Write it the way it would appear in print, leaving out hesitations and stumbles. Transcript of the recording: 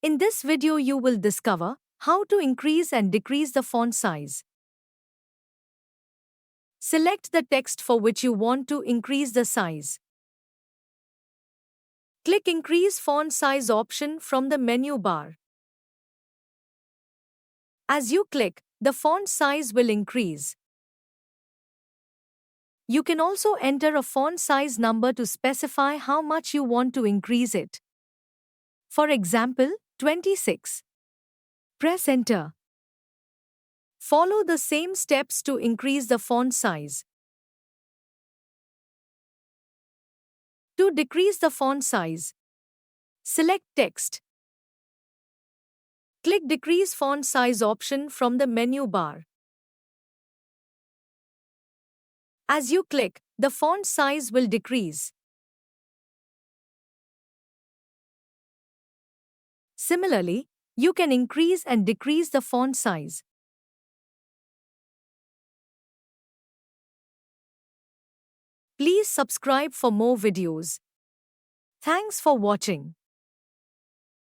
In this video you will discover how to increase and decrease the font size. Select the text for which you want to increase the size. Click Increase Font Size option from the menu bar. As you click, the font size will increase. You can also enter a font size number to specify how much you want to increase it. For example, 26. Press Enter. Follow the same steps to increase the font size. To decrease the font size, select Text. Click Decrease Font Size option from the menu bar. As you click, the font size will decrease. Similarly, you can increase and decrease the font size. Please subscribe for more videos. Thanks for watching.